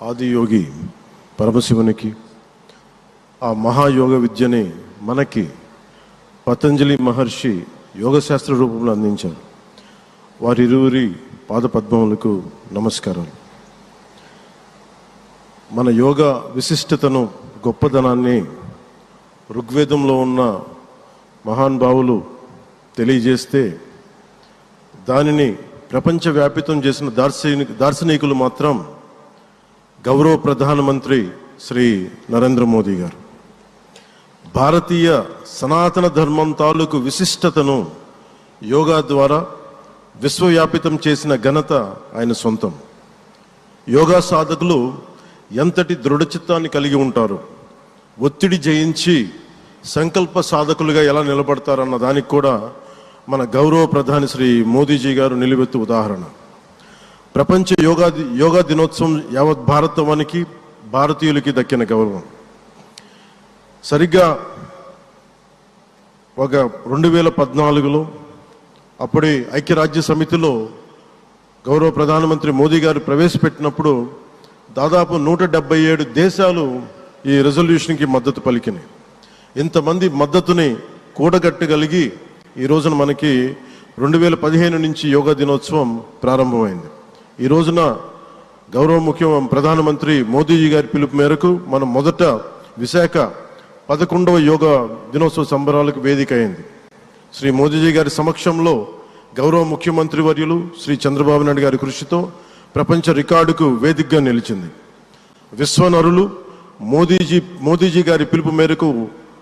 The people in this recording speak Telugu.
ఆదియోగి పరమశివునికి ఆ మహాయోగ విద్యని మనకి పతంజలి మహర్షి యోగశాస్త్ర రూపంలో అందించారు. వారిరువురి పాదపద్మములకు నమస్కారాలు. మన యోగ విశిష్టతను, గొప్పదనాన్ని ఋగ్వేదంలో ఉన్న మహానుభావులు తెలియజేస్తే దానిని ప్రపంచవ్యాపితం చేసిన దార్శనికులు మాత్రం గౌరవ ప్రధానమంత్రి శ్రీ నరేంద్ర మోదీ గారు. భారతీయ సనాతన ధర్మం తాలూకు విశిష్టతను యోగా ద్వారా విశ్వవ్యాపితం చేసిన ఘనత ఆయన సొంతం. యోగా సాధకులు ఎంతటి దృఢచిత్తాన్ని కలిగి ఉంటారు, ఒత్తిడి జయించి సంకల్ప సాధకులుగా ఎలా నిలబడతారన్న దానికి కూడా మన గౌరవ ప్రధాని శ్రీ మోదీజీ గారు నిలువెత్తు ఉదాహరణ. ప్రపంచ యోగా దినోత్సవం యావత్ భారతవానికి, భారతీయులకి దక్కిన గౌరవం. సరిగ్గా ఒక 2014లో అప్పుడే ఐక్యరాజ్య సమితిలో గౌరవ ప్రధానమంత్రి మోదీ గారు ప్రవేశపెట్టినప్పుడు దాదాపు 177 దేశాలు ఈ రెజల్యూషన్కి మద్దతు పలికినాయి. ఇంతమంది మద్దతుని కూడగట్టగలిగి ఈ రోజున మనకి 2015 నుంచి యోగా దినోత్సవం ప్రారంభమైంది. ఈ రోజున గౌరవ ప్రధానమంత్రి మోదీజీ గారి పిలుపు మేరకు మనం మొదట విశాఖ 11వ యోగా దినోత్సవ సంబరాలకు వేదిక అయింది. శ్రీ మోదీజీ గారి సమక్షంలో గౌరవ ముఖ్యమంత్రి వర్యులు శ్రీ చంద్రబాబు నాయుడు గారి కృషితో ప్రపంచ రికార్డుకు వేదికగా నిలిచింది. విశ్వనరులు మోదీజీ గారి పిలుపు మేరకు